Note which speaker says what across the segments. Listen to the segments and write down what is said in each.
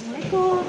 Speaker 1: Assalamualaikum.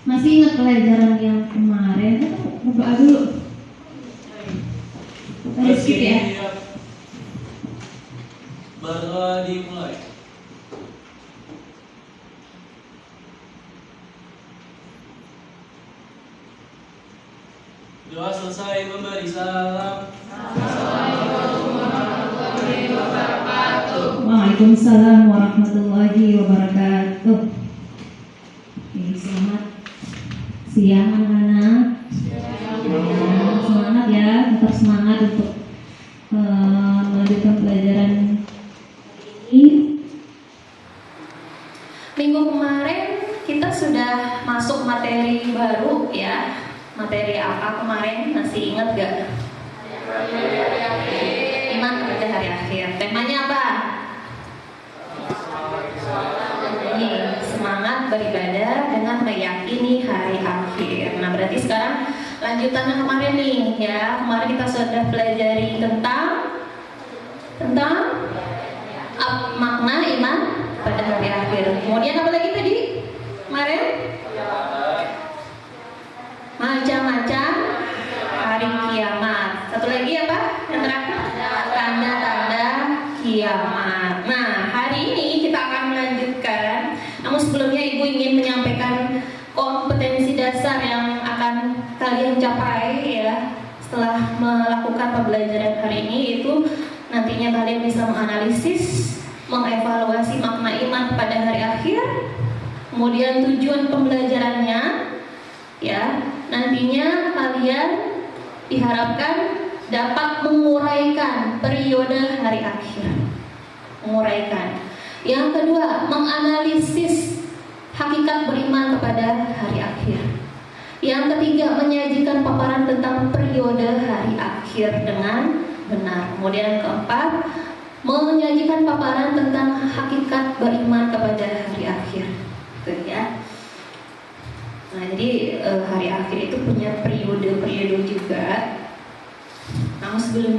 Speaker 2: Masih ingat pelajaran yang kemarin? Berdoa dulu. Kita skip ya.
Speaker 3: Berdoa dimulai. Doa selesai memberi salam.
Speaker 2: Waalaikumsalam warahmatullahi wabarakatuh. Oke, selamat siang anak-anak. Semangat ya, tetap semangat untuk melanjutkan pelajaran ini.
Speaker 4: Minggu kemarin kita sudah masuk materi baru ya. Materi apa kemarin? Masih ingat gak? Iman pada hari akhir. Temanya apa? Ini semangat beribadah dengan meyakini hari akhir. Nah, berarti sekarang lanjutannya kemarin nih ya. Kemarin kita sudah pelajari tentang makna iman pada hari akhir. Kemudian apa lagi tadi? Kemarin? Macam-macam hari kiamat. Satu lagi apa? Yang terakhir? Tanda-tanda kiamat. Nah, hari ini kita akan melanjutkan. Namun sebelumnya Ibu ingin menyampaikan kompetensi dasar yang akan kalian capai ya setelah melakukan pembelajaran hari ini, yaitu nantinya kalian bisa menganalisis, mengevaluasi makna iman pada hari akhir, kemudian tujuan pembelajarannya ya. Nantinya kalian diharapkan dapat menguraikan periode hari akhir. Menguraikan. Yang kedua, menganalisis hakikat beriman kepada hari akhir. Yang ketiga, menyajikan paparan tentang periode hari akhir dengan benar. Kemudian yang keempat, menyajikan paparan tentang hakikat beriman kepada hari akhir. Gitu ya. Nah, jadi hari akhir itu punya periode-periode juga. Namun sebelum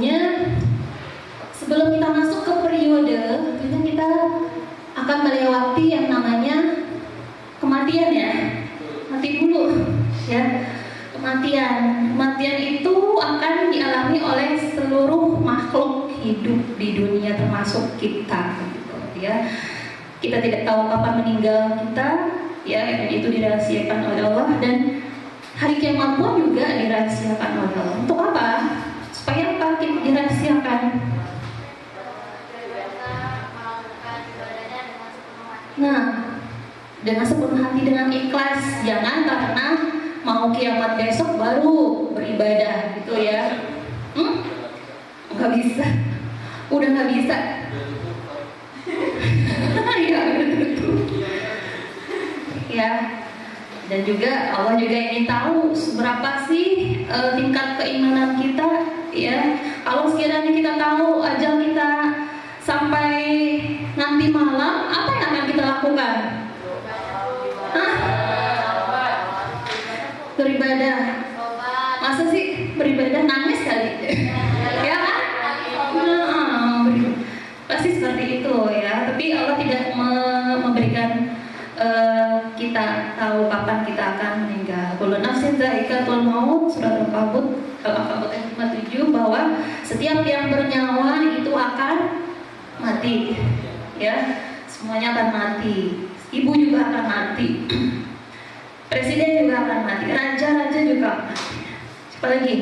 Speaker 4: kita masuk ke periode, kita akan melewati yang namanya kematian ya. Mati dulu ya. Kematian itu akan dialami oleh seluruh makhluk hidup di dunia termasuk kita gitu ya. Kita tidak tahu kapan meninggal kita ya, itu dirahasiakan oleh Allah, dan hari kiamat pun juga dirahasiakan oleh Allah. Untuk apa? Supaya apa kita dirahasiakan? Nah, dengan sepenuh hati, dengan ikhlas. Jangan karena mau kiamat besok baru beribadah gitu ya. Nggak bisa. Udah nggak bisa. Ya, betul. Ya. Dan juga Allah juga ingin tahu seberapa sih tingkat keimanan kita ya. Kalau sekiranya kita tahu ajal kita sampai nanti malam, apa yang akan kita lakukan? Hah? Beribadah. Masa sih beribadah nangis kali? Ya kan? Pasti seperti itu ya. Tapi Allah tidak memberikan kita tahu kapan kita akan meninggal. Kullu nafsin dha'iqatul maut, surat Al-Ankabut ayat 57, bahwa setiap yang bernyawa itu akan mati. Ya, semuanya akan mati. Ibu juga akan mati. Presiden juga akan mati. Raja-raja juga akan mati. Siapa lagi?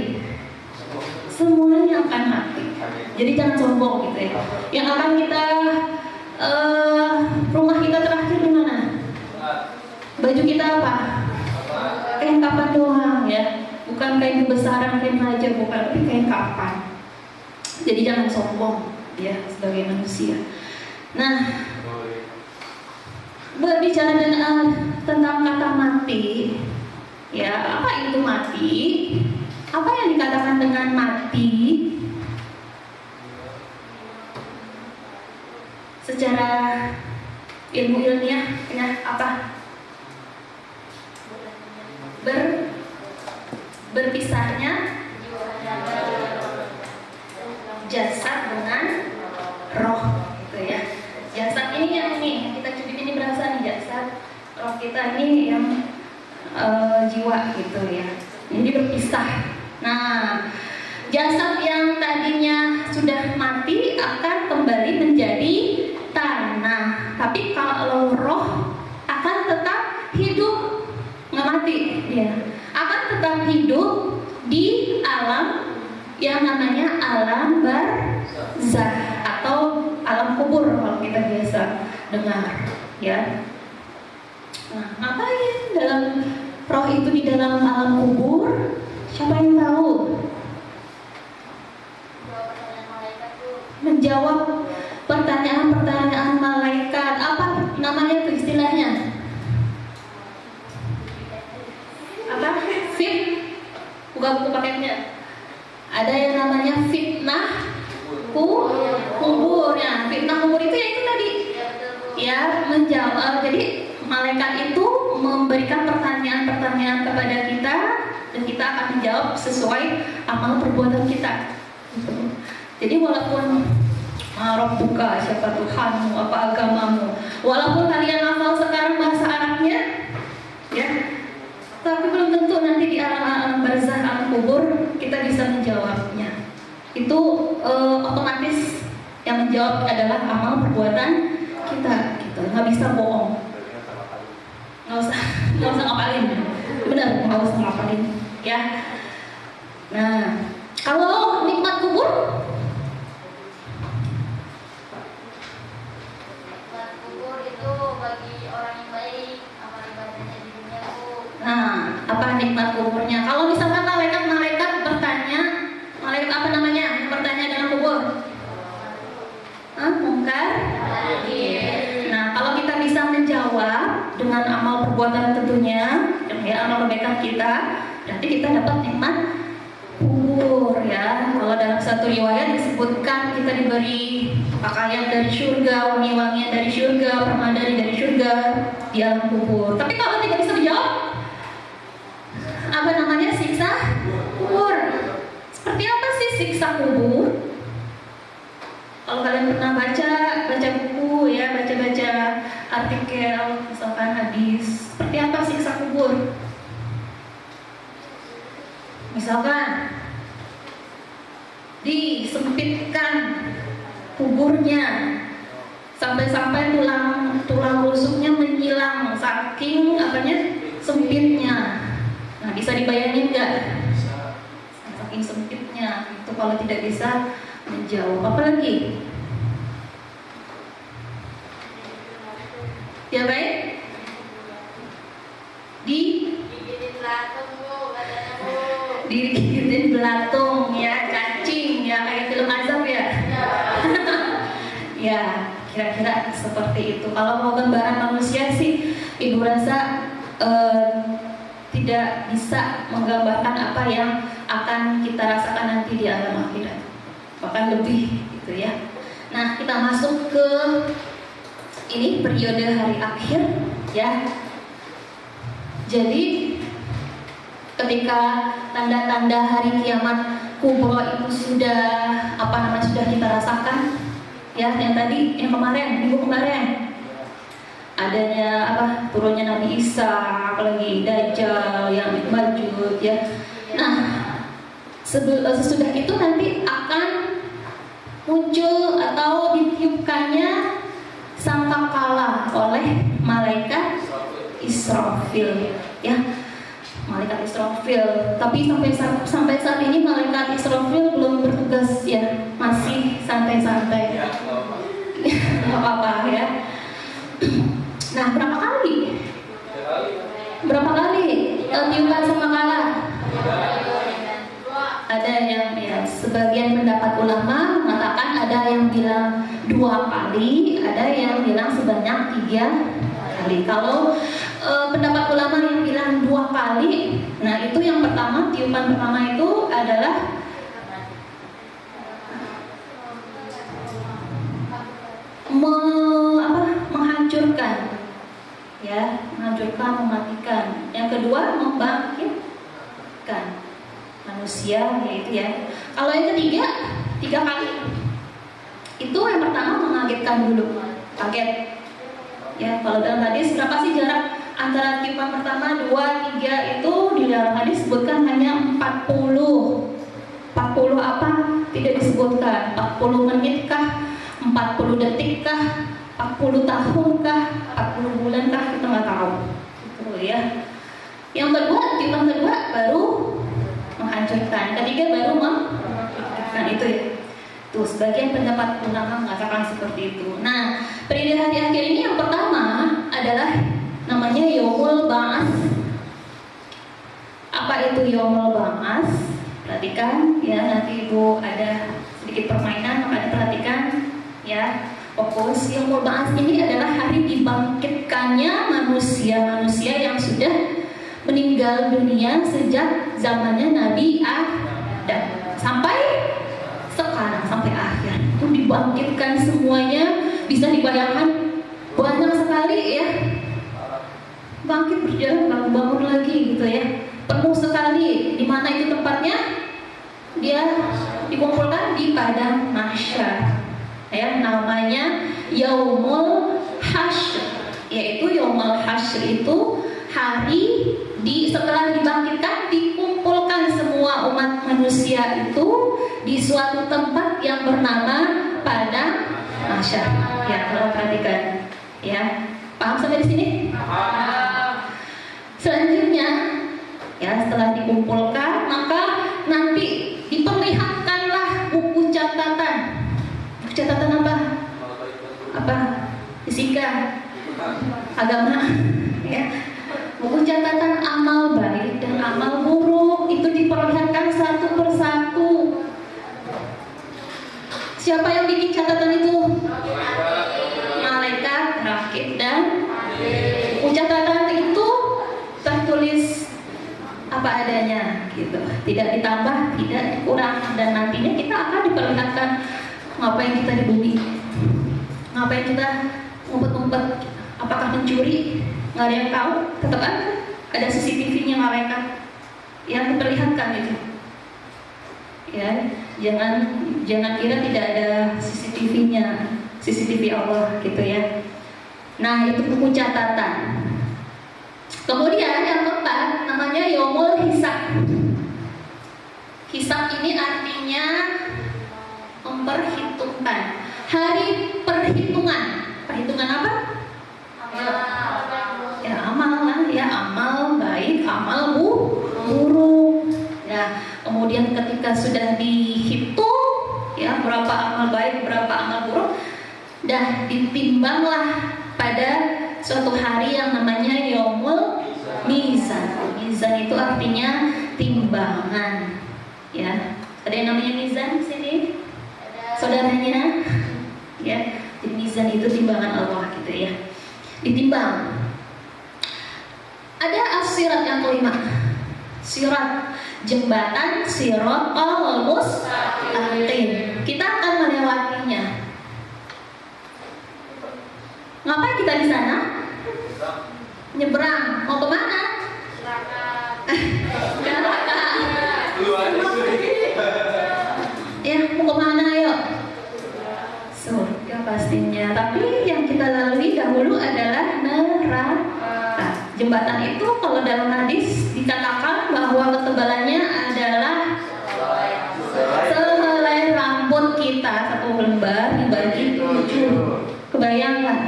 Speaker 4: Semuanya akan mati. Jadi jangan sombong gitu ya. Yang akan kita rumah kita terakhir di mana? Baju kita apa? kain kapan doang ya, bukan kain kebesaran, kain raja, bukan, tapi kain kapan. Jadi jangan sombong ya sebagai manusia. Nah, berbicara tentang kata mati, ya apa itu mati? Apa yang dikatakan dengan mati? Secara ilmu ilmiah, ya apa? Berpisahnya jasad dengan roh, gitu ya. Jasad ini yang ini kita cubit ini berasa nih jasad, roh kita ini yang jiwa gitu ya. Jadi berpisah. Nah, jasad yang tadinya sudah mati akan kembali menjadi tanah. Tapi kalau roh akan tetap hidup, nggak mati, ya. Akan tetap hidup di alam yang namanya alam barzakh atau alam kubur kalau kita biasa dengar, ya. Nah, ngapain dalam roh itu di dalam alam kubur? Siapa yang tahu? Menjawab pertanyaan-pertanyaan malaikat. Apa namanya itu istilahnya? Apa? Fit? Buka buku paketnya. Ada yang namanya fitnah kubur ya. Fitnah kubur itu ya itu tadi. Ya, menjawab. Jadi malaikat itu memberikan pertanyaan-pertanyaan kepada kita dan kita akan menjawab sesuai amal perbuatan kita. Jadi walaupun Rabbuka, siapa Tuhanmu, apa agamamu, walaupun kalian hafal sekarang bahasa Arabnya, ya, tapi belum tentu nanti di alam barzakh, alam kubur kita bisa menjawabnya. Itu otomatis yang menjawab adalah amal perbuatan kita. Gitu. Nggak bisa bohong. Nggak usah ngapalin. Benar, nggak usah ngapalin. Ya. Nah, kalau nikmat kubur,
Speaker 1: itu bagi orang yang baik, amal ibadahnya di dunia itu.
Speaker 4: nah, apa nikmat kuburnya? Kalau misalkan malaikat bertanya, malaikat apa namanya? Bertanya dalam kubur? Mungkar. Nah, kalau kita bisa menjawab dengan amal perbuatan tentunya, ya amal kebaikan kita, berarti kita dapat nikmat kubur ya. Kalau dalam satu riwayat disebutkan kita diberi pakaian dari surga, wangi-wangian dari surga, permadani dari surga di alam kubur. Tapi kalau tidak bisa menjawab, apa namanya, siksa kubur. Seperti apa sih siksa kubur? Kalau kalian pernah baca buku ya, baca artikel, misalkan hadis, seperti apa siksa kubur? Misalkan disempitkan kuburnya sampai-sampai tulang rusuknya menghilang saking sempitnya. Nah, bisa dibayangin nggak? Saking sempitnya itu kalau tidak bisa menjawab. Apa lagi? Ya baik?
Speaker 1: Digigitin belatung bu, katanya bu.
Speaker 4: Digigitin belatung ya, cacing ya, kayak film azab ya. Ya, kira-kira seperti itu. Kalau mau gambaran manusia sih, ibu rasa tidak bisa menggambarkan apa yang akan kita rasakan nanti di alam akhirat. Bahkan lebih gitu ya. Nah, kita masuk ke ini periode hari akhir ya. Jadi ketika tanda-tanda hari kiamat kubro itu sudah sudah kita rasakan ya, yang minggu kemarin adanya turunnya Nabi Isa, apalagi Dajjal, yang Majud ya. Nah, sesudah itu nanti akan muncul atau ditiupkannya sangkakala oleh malaikat Israfil ya, malaikat Israfil. Tapi sampai saat ini malaikat Israfil belum bertugas ya, masih santai-santai. Nggak apa-apa ya. Nah, berapa kali? tiupan sangkakala? Ada yang ya, sebagian pendapat ulama mengatakan ada yang bilang 2 kali, ada yang bilang sebanyak 3 kali. Kalau pendapat ulama yang bilang 2 kali, nah itu yang pertama, tiupan pertama itu adalah menghancurkan, ya, menghancurkan, mematikan. Yang kedua, membangkitkan manusia, yaitu ya. Kalau yang ketiga, 3 kali. Itu yang pertama mengagetkan dulu, kaget. Ya, kalau dalam hadis berapa sih jarak antara tiupan pertama 2, 3 itu di dalam hadis sebutkan hanya 40. 40 apa? Tidak disebutkan. 40 menit kah? 40 detik kah? 40 tahun kah? 40 bulan kah? Kita nggak tahu. Gitu ya. Yang kedua, tiupan kedua baru menghancurkan. Ketiga baru mematikan, itu ya. Tuh, sebagian pendapat ulama mengatakan seperti itu. Nah, pada hari akhir ini yang pertama adalah namanya Yaumul Ba'ats. Apa itu Yaumul Ba'ats? Perhatikan ya, nanti Ibu ada sedikit permainan, maka perhatikan ya. Fokus. Yaumul Ba'ats ini adalah hari dibangkitkannya manusia-manusia yang sudah meninggal dunia sejak zamannya Nabi Adam sampai sekarang, sampai akhir. Itu dibangkitkan semuanya, bisa dibayangkan banyak sekali ya. Bangkit berjalan, bangun lagi gitu ya. Penuh sekali. Di mana itu tempatnya? Dia dikumpulkan di padang mahsyar. Ya, namanya Yaumul Hasyr. Yaitu Yaumul Hasyr itu hari setelah dibangkitkan, dikumpulkan semua umat manusia itu di suatu tempat yang bernama padang mahsyar. Ya, kalau perhatikan ya. Paham sampai di sini? Selanjutnya ya, setelah dikumpulkan maka nanti diperlihatkanlah buku catatan. Buku catatan apa? Apa? Fisika, agama ya. Buku catatan amal baik dan amal buruk itu diperlihatkan satu persatu. Siapa yang bikin catatan itu? Malaikat, rakib, dan buku catatan itu tertulis apa adanya gitu, tidak ditambah, tidak dikurang, dan nantinya kita akan diperlihatkan ngapain kita di bumi, ngapain kita ngumpet-ngumpet, apakah mencuri, nggak ada yang tahu, tetap ada CCTV-nya malaikat yang diperlihatkan itu. Ya, jangan kira tidak ada CCTV-nya, CCTV Allah gitu ya. Nah, itu buku catatan. Kemudian yang keempat namanya Yaumul Hisab. Hisab ini artinya memperhitungkan. Hari perhitungan. Perhitungan apa? Ya, amal lah ya, amal baik, amal buruk. Ya, kemudian ketika sudah dihitung ya berapa amal baik, berapa amal buruk, dah ditimbanglah pada suatu hari yang namanya Yaumul Mizan. Mizan itu artinya timbangan. Ya, ada yang namanya mizan di sini? Saudaranya? Ya, jadi mizan itu timbangan Allah gitu ya. Ditimbang. Ada as-sirat yang kelima. Sirat, jembatan Siratal Mustaqim. Kita akan melewatinya. Ngapain kita di sana? Nyebrang. Mau kemana? Neraka. Ya, mau kemana ayo? Surga pastinya. Tapi yang kita lalui dahulu adalah neraka. Jembatan itu kalau dalam hadis dikatakan bahwa ketebalannya adalah sehelai rambut kita, satu lembar dibagi 7. Kebayang nggak?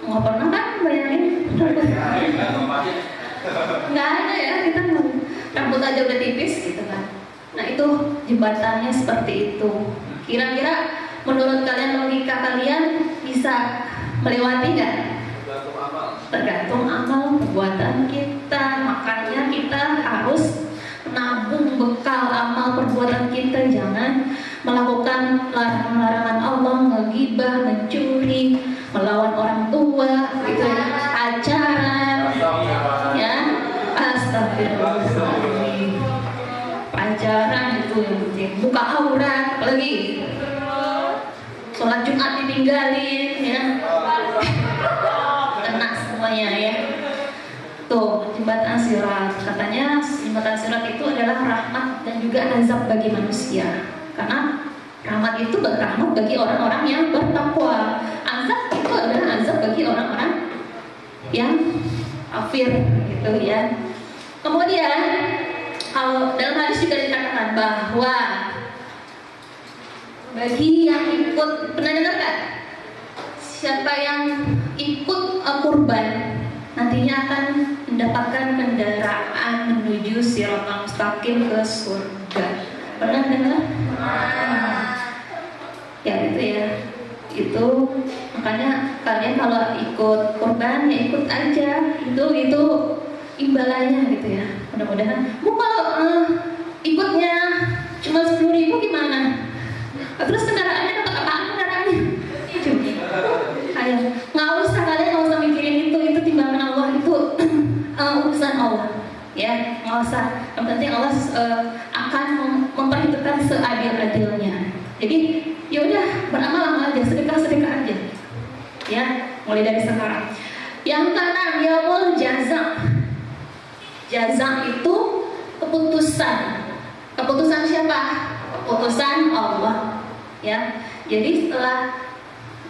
Speaker 4: Nggak pernah kan bayangin? Nggak ada ya, kita rambut aja udah tipis gitu kan. Nah itu jembatannya seperti itu. Kira-kira menurut kalian, logika kalian bisa melewati nggak? Tergantung amal perbuatan kita. ghibah, mencuri, melawan orang tua, gitu ya, pacaran, ya, astagfirullahaladzim, pacaran itu buka aurat, apalagi sholat Jumat ditinggalin, ya, kena semuanya ya. Tuh, jembatan sirat, katanya jembatan sirat itu adalah rahmat dan juga azab bagi manusia. Karena rahmat itu rahmat bagi orang-orang yang bertakwa. Azab itu adalah azab bagi orang-orang yang kafir, gitu ya. Kemudian kalau dalam hadis juga dikatakan bahwa bagi yang ikut, pernah dengar kan? Siapa yang ikut kurban nantinya akan mendapatkan kendaraan menuju Siratal Mustaqim ke surga. Pernah dengar? Ya itu ya. Itu makanya kalian kalau ikut kurban ya ikut aja. Itu imbalannya gitu ya. Mudah-mudahan. Bu kalau ikutnya cuma 10.000 gimana? Terus kendaraannya dapat apaan kendaraannya? Ayo, nggak usah kalian nggak usah mikirin itu timbangan Allah itu urusan Allah, ya nggak usah. Yang penting Allah akan memperhitungkan seadil-adilnya. Jadi ya udah beramal aja, sedekah aja, ya mulai dari sekarang. Yang keenam, yaumul jaza. Jaza itu keputusan. Keputusan siapa? Keputusan Allah, ya. Jadi setelah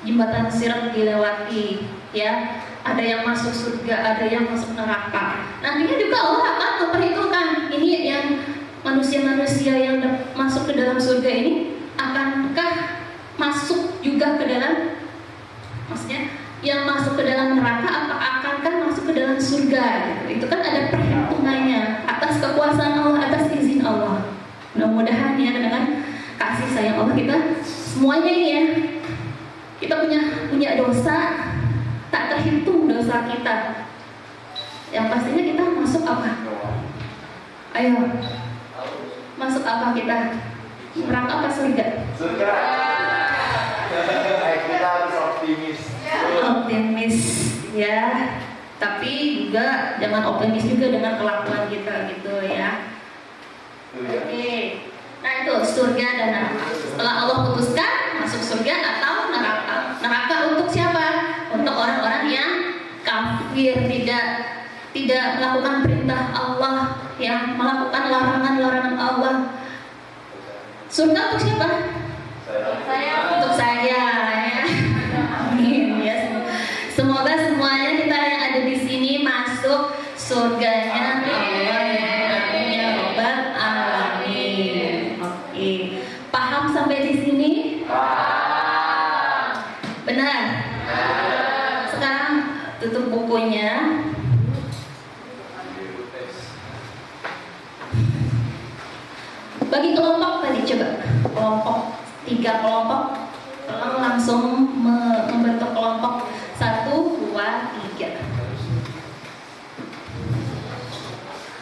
Speaker 4: jembatan sirat dilewati, ya, ada yang masuk surga, ada yang masuk neraka. Nantinya juga Allah akan memperhitungkan ini yang manusia-manusia yang masuk ke dalam surga ini akankah masuk juga ke dalam, maksudnya yang masuk ke dalam neraka akankah masuk ke dalam surga? Itu kan ada perhitungannya atas kekuasaan Allah, atas izin Allah. Mudah-mudahan ya dengan kasih sayang Allah kita semuanya ini ya. Kita punya dosa, tak terhitung dosa kita. Yang pastinya kita masuk apa? Ayo, masuk apa kita? Neraka apa surga?
Speaker 5: Surga. Kita harus optimis.
Speaker 4: Optimis, ya. Tapi juga jangan optimis juga dengan kelakuan kita gitu ya. Oke. Nah itu surga dan neraka. Setelah Allah putuskan masuk surga atau neraka. Neraka untuk siapa? Untuk orang-orang yang kafir, tidak melakukan perintah Allah, yang melakukan larangan-larangan Allah. Surga untuk siapa? Untuk saya. Ya. Amin. Ya. Semoga semuanya kita yang ada di sini masuk surganya Allah. Amin ya Rabbal alamin. Oke. Paham sampai di sini? Benar? Sekarang tutup bukunya. Bagi kelompok tadi coba. Kelompok 3 kelompok. Tolong langsung membentuk kelompok 1, 2, 3.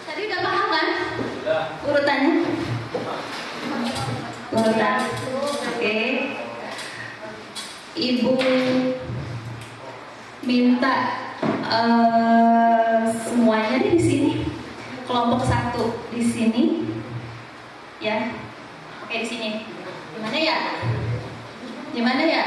Speaker 4: Tadi udah paham kan? Urutannya? Urutan. Oke. Ibu minta semuanya di sini. Kelompok 1 di sini, ya. Oke di sini. Gimana ya? Gimana ya?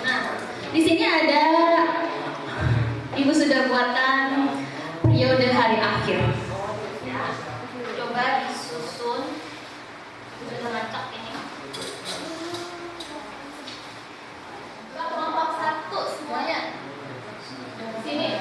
Speaker 4: Nah, di sini ada Ibu sudah buatkan periode hari akhir. Ya, coba disusun. Sudah lengkap ini. Kelompok 1 semuanya. Sini.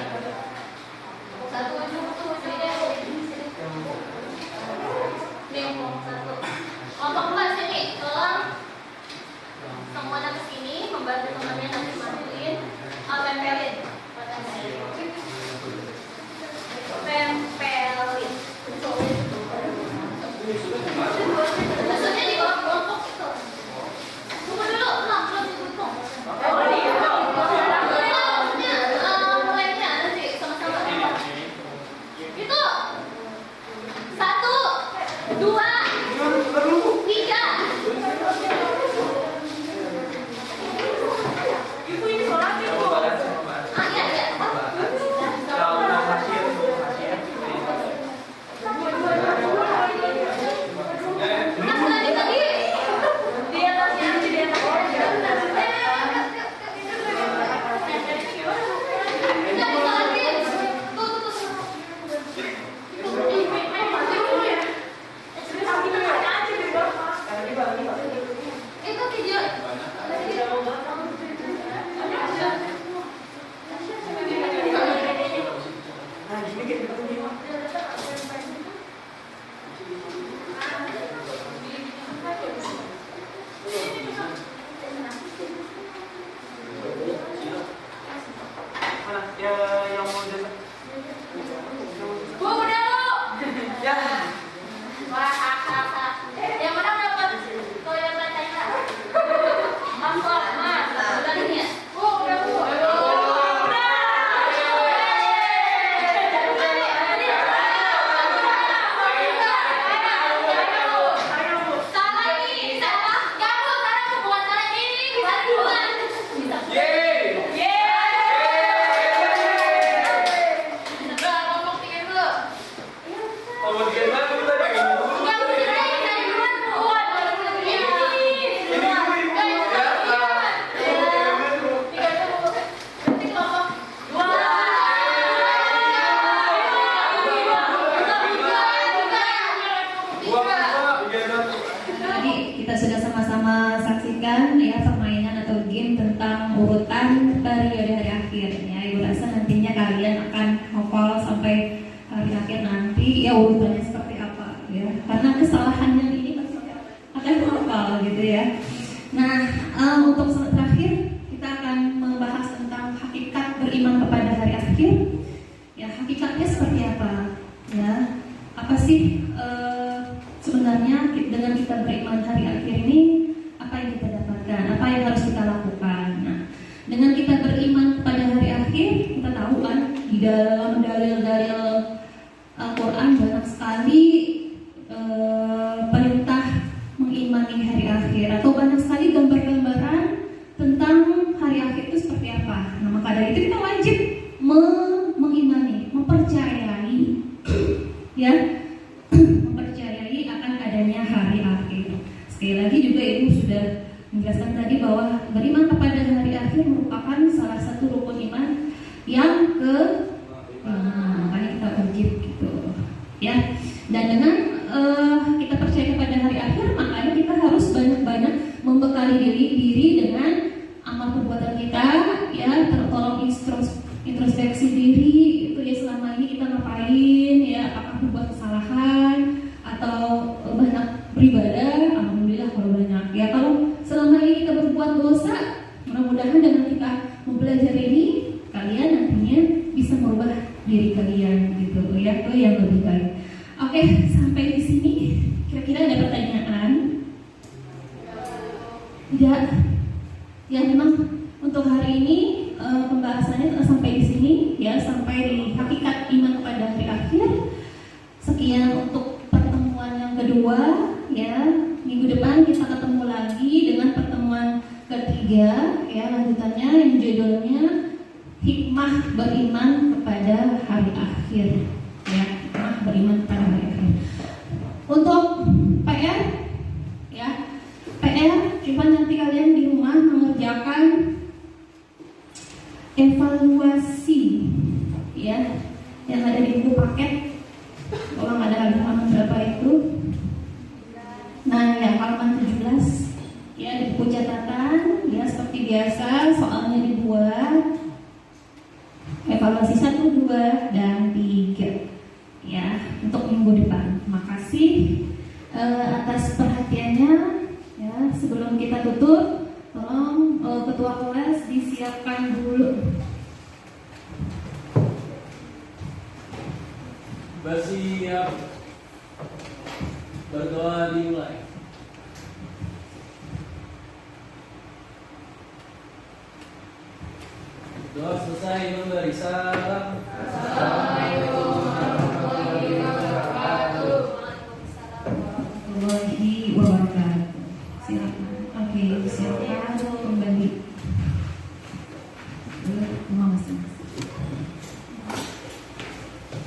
Speaker 1: Dua. Tiga.
Speaker 5: Ibu ini sholat ibu.
Speaker 1: Ah, iya, iya. Mas, tadi.
Speaker 5: Di atasnya, di atasnya.
Speaker 1: Jangan salahin. Tuh. Itu video.
Speaker 5: Mana? Yang mau jasa?
Speaker 1: Bu, udah Bu.
Speaker 5: Ya.
Speaker 1: Wah, yang menang dapat Toyota Cayla. Mas, udah nih ya? Bu, udah Bu. Salah ini, salah. Kamu sekarang bukan salah ini, bukan.
Speaker 5: Yeay.
Speaker 1: Udah, ngomong tiga dulu.
Speaker 5: Kalau di game aku tadi kayak gitu.
Speaker 1: Yang diraih dari duluan, bukan. Ini.
Speaker 2: Tadi kita sudah sama-sama saksikan ya permainan atau game tentang urutan periode hari akhir ya. Ibu rasa nantinya kalian akan hafal sampai hari akhir nanti ya urutannya seperti apa ya. Karena kesalahan yang ini pasti akan hafal gitu ya. Nah, untuk terakhir kita akan membahas tentang hakikat beriman kepada hari akhir. Ya, hakikatnya seperti apa? Ya, apa sih sebenarnya dengan kita beriman hari akhir ini apa yang kita dapatkan, apa yang harus kita lakukan. Nah, dengan kita beriman kepada hari akhir, kita tahu kan di dalam dalil-dalil Al-Quran banyak sekali perintah mengimani hari akhir atau banyak sekali gambar-gambaran tentang hari akhir itu seperti apa. Nah, maka dari itu kita wajib mengimani, mempercayai ya, mempercayai akan adanya hari akhir. Sekali lagi juga Ibu sudah menjelaskan tadi bahwa beriman kepada hari akhir merupakan salah satu rukun iman yang makanya kita wajib gitu ya. Dan dengan kita percaya kepada hari akhir, makanya kita harus banyak-banyak membekali diri dengan amal perbuatan kita ya, tolong introspeksi diri itu ya, selama ini kita ngapain ya, apakah berbuat kesalahan atau banyak beribadah. Alhamdulillah kalau banyak ya. Kalau selama ini kita berbuat dosa, mudah-mudahan dengan kita mempelajari ini kalian nantinya bisa merubah diri kalian gitu ya, ke yang lebih baik. Oke, sampai di sini kira-kira ada pertanyaan? Tidak. Ya, memang untuk hari ini pembahasannya sampai di sini ya, sampai di hakikat iman kepada hari akhir. Sekian untuk pertemuan yang kedua ya. Minggu depan kita ketemu lagi dengan pertemuan ketiga ya, lanjutannya yang judulnya hikmah beriman kepada hari akhir ya, hikmah beriman kepada hari akhir. Untuk PR ya, PR coba nanti kalian di rumah mengerjakan evaluasi ya, yang ada di buku paket. Kalau ada halaman berapa itu? Nah, ya halaman 17 ya, di buku catatan ya, seperti biasa soalnya dibuat evaluasi 1, 2, dan 3 ya untuk minggu depan. Terima kasih atas perhatiannya ya. Sebelum kita tutup, tolong ketua kelas disiapkan dulu.
Speaker 3: Bersiap. Berdoa dimulai. Doa selesai memberi salam. Assalamualaikum warahmatullahi wabarakatuh.
Speaker 1: Waalaikumsalam.
Speaker 2: ya.